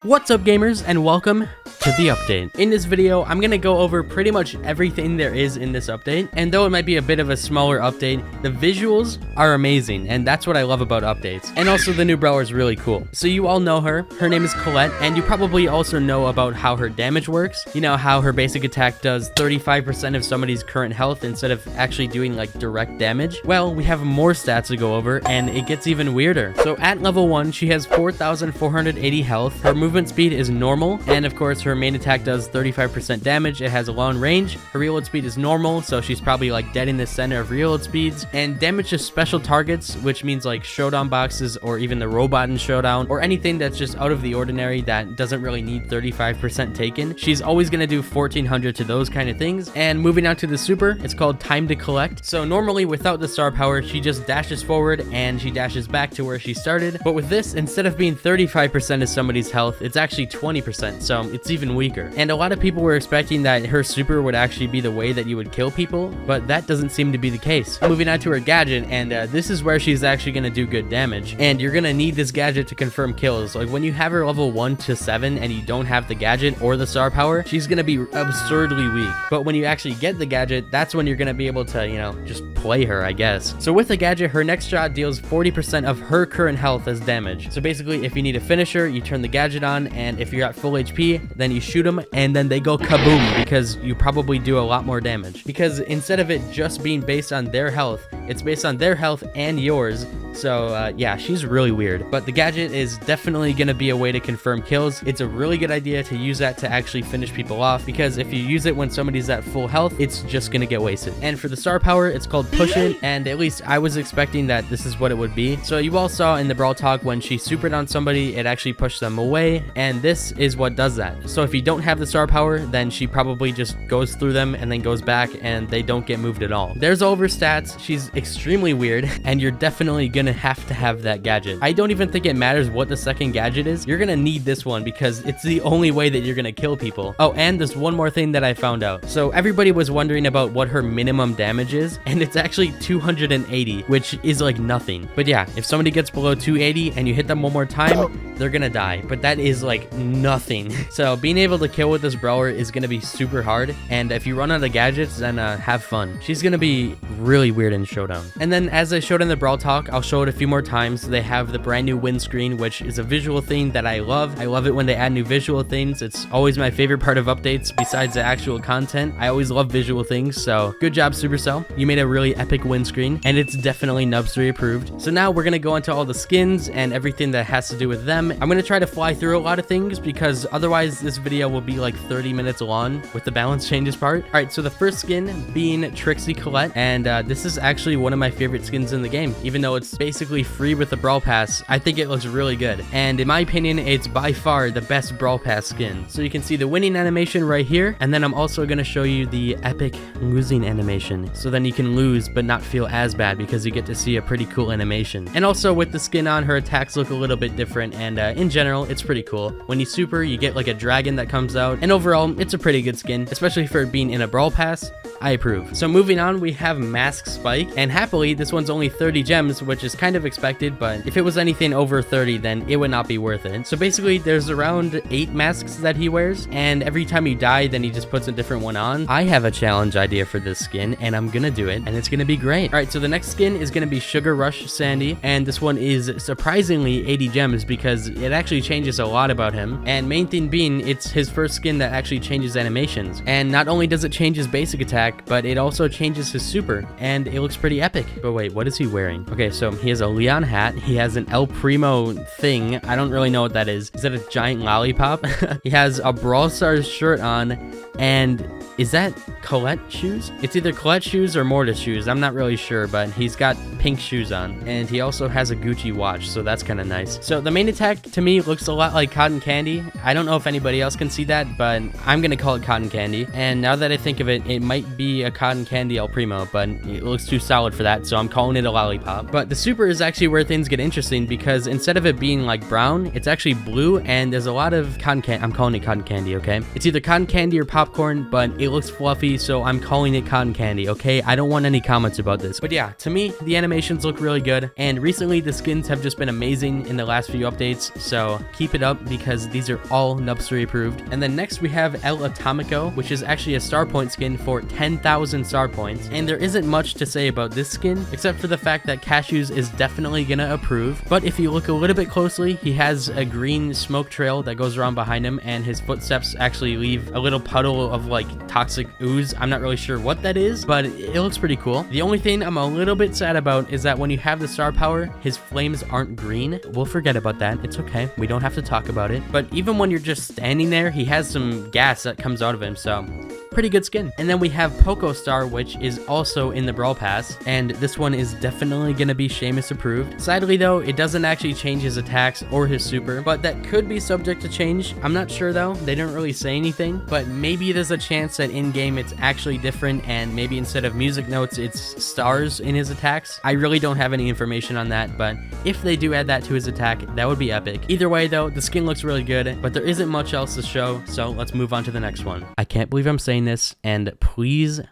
What's up gamers, and welcome to the update. In this video, I'm gonna go over pretty much everything there is in this update, and though it might be a bit of a smaller update, the visuals are amazing, and that's what I love about updates. And also the new brawler is really cool. So you all know her name is Colette, and you probably also know about how her damage works. You know how her basic attack does 35% of somebody's current health instead of actually doing like direct damage. Well, we have more stats to go over, and it gets even weirder. So at level 1, she has 4,480 health, her movement speed is normal, and of course her main attack does 35% damage. It has a long range. Her reload speed is normal, so she's probably like dead in the center of reload speeds. And damage to special targets, which means like showdown boxes or even the robot in showdown or anything that's just out of the ordinary that doesn't really need 35% taken. She's always going to do 1400 to those kind of things. And moving on to the super, it's called time to collect. So normally without the star power, she just dashes forward and she dashes back to where she started. But with this, instead of being 35% of somebody's health, it's actually 20%, so it's even weaker. And a lot of people were expecting that her super would actually be the way that you would kill people, but that doesn't seem to be the case. Moving on to her gadget, and this is where she's actually going to do good damage, and you're going to need this gadget to confirm kills. Like when you have her level 1 to 7 and you don't have the gadget or the star power, she's going to be absurdly weak. But when you actually get the gadget, that's when you're going to be able to, you know, just play her, I guess. So with the gadget, her next shot deals 40% of her current health as damage. So basically, if you need a finisher, you turn the gadget on, and if you're at full HP, then you shoot them and then they go kaboom, because you probably do a lot more damage. Because instead of it just being based on their health, it's based on their health and yours. So yeah, she's really weird. But the gadget is definitely going to be a way to confirm kills. It's a really good idea to use that to actually finish people off, because if you use it when somebody's at full health, it's just going to get wasted. And for the star power, it's called push it, and at least I was expecting that this is what it would be. So you all saw in the Brawl Talk when she supered on somebody, it actually pushed them away, and this is what does that. So if you don't have the star power, then she probably just goes through them and then goes back and they don't get moved at all. There's all of her stats. She's extremely weird, and you're definitely gonna have to have that gadget. I don't even think it matters what the second gadget is. You're gonna need this one because it's the only way that you're gonna kill people. Oh, and there's one more thing that I found out. So everybody was wondering about what her minimum damage is, and it's actually 280, which is like nothing. But yeah, if somebody gets below 280 and you hit them one more time, they're gonna die. But that is like nothing. So being able to kill with this brawler is gonna be super hard, and if you run out of gadgets, then have fun. She's gonna be really weird in showdown. And then as I showed in the Brawl Talk, I'll show it a few more times. They have the brand new windscreen, which is a visual thing that I love. I love it when they add new visual things. It's always my favorite part of updates besides the actual content. I always love visual things, so good job Supercell. You made a really epic windscreen, and it's definitely Nub3 approved. So now we're gonna go into all the skins and everything that has to do with them. I'm gonna try to fly through a lot of things because otherwise this video will be like 30 minutes long with the balance changes part. All right, so the first skin being Trixie Colette, and this is actually one of my favorite skins in the game. Even though it's basically free with the Brawl Pass, I think it looks really good. And in my opinion, it's by far the best Brawl Pass skin. So you can see the winning animation right here, and then I'm also gonna show you the epic losing animation. So then you can lose but not feel as bad because you get to see a pretty cool animation. And also with the skin on, her attacks look a little bit different, and in general, it's pretty cool. When you super, you get like a dragon that comes out, and overall, it's a pretty good skin, especially for it being in a Brawl Pass. I approve. So moving on, we have Mask Spike, and happily this one's only 30 gems, which is kind of expected, but if it was anything over 30, then it would not be worth it. So basically there's around 8 masks that he wears, and every time you die, then he just puts a different one on. I have a challenge idea for this skin, and I'm gonna do it, and it's gonna be great. All right, so the next skin is gonna be Sugar Rush Sandy, and this one is surprisingly 80 gems because it actually changes a lot about him, and main thing being, it's his first skin that actually changes animations. And not only does it change his basic attack, but it also changes his super, and it looks pretty epic. But wait, what is he wearing? Okay, so he has a Leon hat, he has an El Primo thing, I don't really know what that is. Is that a giant lollipop? He has a Brawl Stars shirt on, and is that Colette shoes? It's either Colette shoes or Mortis shoes, I'm not really sure, but he's got pink shoes on, and he also has a Gucci watch, so that's kind of nice. So the main attack to me looks a lot like cotton candy. I don't know if anybody else can see that, but I'm gonna call it cotton candy. And now that I think of it, it might be a cotton candy El Primo, but it looks too solid for that, so I'm calling it a lollipop. But the super is actually where things get interesting, because instead of it being like brown, it's actually blue, and there's a lot of cotton candy. I'm calling it cotton candy, okay? It's either cotton candy or popcorn, but it it looks fluffy, so I'm calling it cotton candy, okay? I don't want any comments about this. But yeah, to me, the animations look really good, and recently the skins have just been amazing in the last few updates, so keep it up because these are all Nupstery approved. And then next we have El Atomico, which is actually a star point skin for 10,000 star points, and there isn't much to say about this skin, except for the fact that Cashews is definitely gonna approve. But if you look a little bit closely, he has a green smoke trail that goes around behind him, and his footsteps actually leave a little puddle of like toxic ooze. I'm not really sure what that is, but it looks pretty cool. The only thing I'm a little bit sad about is that when you have the star power, his flames aren't green. We'll forget about that. It's okay. We don't have to talk about it. But even when you're just standing there, he has some gas that comes out of him, so pretty good skin. And then we have Poco Star, which is also in the Brawl Pass, and this one is definitely gonna be Seamus approved. Sadly though, it doesn't actually change his attacks or his super, but that could be subject to change. I'm not sure though. They don't really say anything, but maybe there's a chance that in-game it's actually different, and maybe instead of music notes, it's stars in his attacks. I really don't have any information on that, but if they do add that to his attack, that would be epic. Either way though, the skin looks really good, but there isn't much else to show, so let's move on to the next one. I can't believe I'm saying this, and please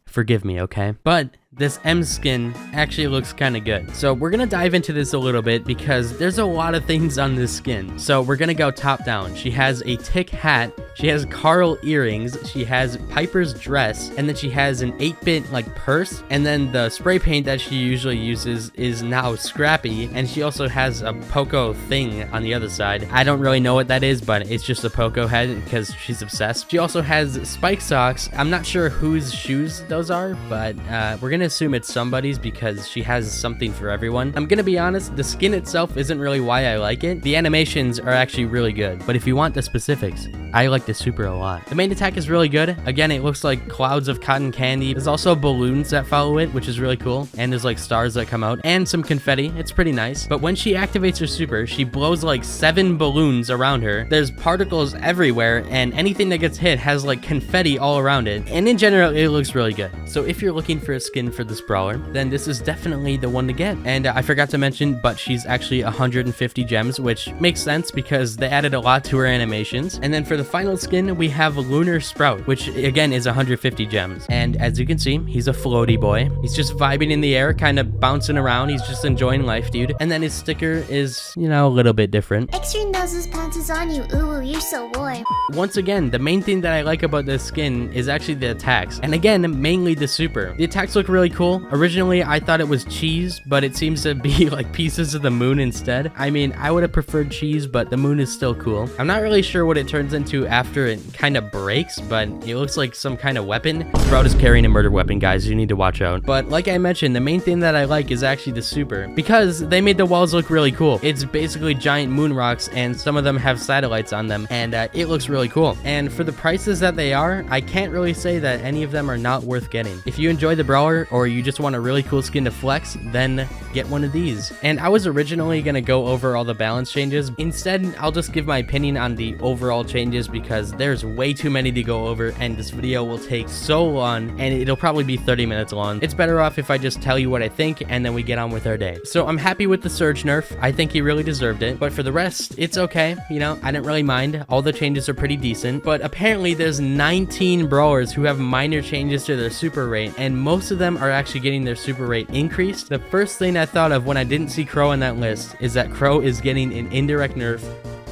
forgive me, okay? But this M skin actually looks kind of good. So we're gonna dive into this a little bit because there's a lot of things on this skin. So we're gonna go top down. She has a tick hat, she has Carl earrings, she has Piper's dress, and then she has an 8-bit like purse, and then the spray paint that she usually uses is now Scrappy, and she also has a Poco thing on the other side. I don't really know what that is, but it's just a Poco head because she's obsessed. She also has spike socks. I'm not sure whose shoes those are, but we're gonna assume it's somebody's because she has something for everyone. I'm gonna be honest, the skin itself isn't really why I like it. The animations are actually really good, but if you want the specifics, I like the super a lot. The main attack is really good. Again, it looks like clouds of cotton candy. There's also balloons that follow it, which is really cool, and there's like stars that come out and some confetti. It's pretty nice. But when she activates her super, she blows like 7 balloons around her. There's particles everywhere, and anything that gets hit has like confetti all around it, and in general it looks really good. So if you're looking for a skin for this brawler, then this is definitely the one to get. And I forgot to mention, but she's actually 150 gems, which makes sense because they added a lot to her animations. And then for the final skin, we have Lunar Sprout, which again is 150 gems. And as you can see, he's a floaty boy. He's just vibing in the air, kind of bouncing around. He's just enjoying life, dude. And then his sticker is, you know, a little bit different. Extra noses pounces on you. Ooh, you're so warm. Once again, the main thing that I like about this skin is actually the attacks. And again, mainly the super. The attacks look really cool. Originally, I thought it was cheese, but it seems to be like pieces of the moon instead. I mean, I would have preferred cheese, but the moon is still cool. I'm not really sure what it turns into after it kind of breaks, but it looks like some kind of weapon. Sprout is carrying a murder weapon, guys. You need to watch out. But like I mentioned, the main thing that I like is actually the super, because they made the walls look really cool. It's basically giant moon rocks, and some of them have satellites on them, and it looks really cool. And for the prices that they are, I can't really say that any of them are not worth getting. If you enjoy the brawler, or you just want a really cool skin to flex, then get one of these. And I was originally gonna go over all the balance changes. Instead, I'll just give my opinion on the overall changes because there's way too many to go over, and this video will take so long, and it'll probably be 30 minutes long. It's better off if I just tell you what I think, and then we get on with our day. So I'm happy with the Surge nerf. I think he really deserved it, but for the rest, it's okay. You know, I didn't really mind. All the changes are pretty decent, but apparently there's 19 brawlers who have minor changes to their super rate, and most of them are actually getting their super rate increased. The first thing I thought of when I didn't see Crow on that list is that Crow is getting an indirect nerf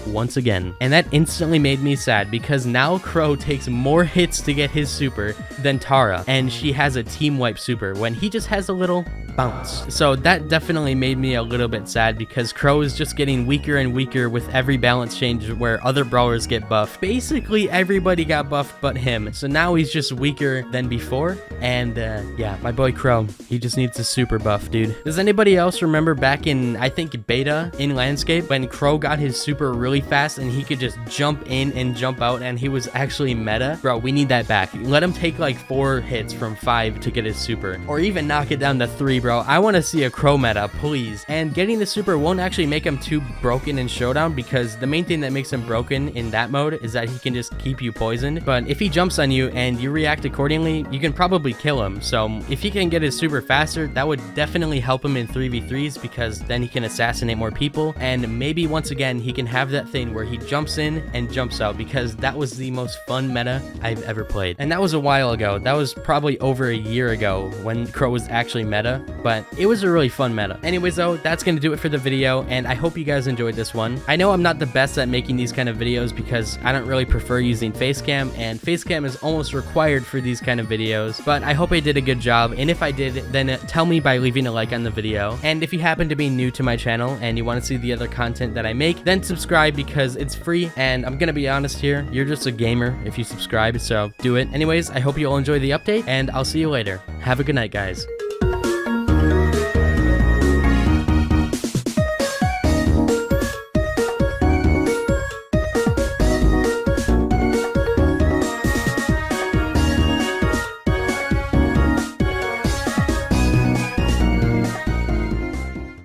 once again, and that instantly made me sad because now Crow takes more hits to get his super than Tara, and she has a team wipe super when he just has a little bounce. So that definitely made me a little bit sad because Crow is just getting weaker and weaker with every balance change where other brawlers get buffed. Basically everybody got buffed but him, so now he's just weaker than before. And yeah, my boy Crow, he just needs a super buff, dude. Does anybody else remember back in, I think, beta in Landscape, when Crow got his super really fast and he could just jump in and jump out and he was actually meta? Bro, we need that back. Let him take like 4 hits from 5 to get his super, or even knock it down to 3, bro. bro. I want to see a Crow meta, please. And getting the super won't actually make him too broken in Showdown, because the main thing that makes him broken in that mode is that he can just keep you poisoned. But if he jumps on you and you react accordingly, you can probably kill him. So if he can get his super faster, that would definitely help him in 3v3s, because then he can assassinate more people. And maybe once again, he can have that thing where he jumps in and jumps out, because that was the most fun meta I've ever played. And that was a while ago. That was probably over a year ago when Crow was actually meta, but it was a really fun meta. Anyways though, that's gonna do it for the video, and I hope you guys enjoyed this one. I know I'm not the best at making these kind of videos because I don't really prefer using facecam, and facecam is almost required for these kind of videos, but I hope I did a good job, and if I did, then tell me by leaving a like on the video. And if you happen to be new to my channel and you want to see the other content that I make, then subscribe, because it's free, and I'm gonna be honest here, you're just a gamer if you subscribe, so do it. Anyways, I hope you all enjoy the update, and I'll see you later. Have a good night, guys.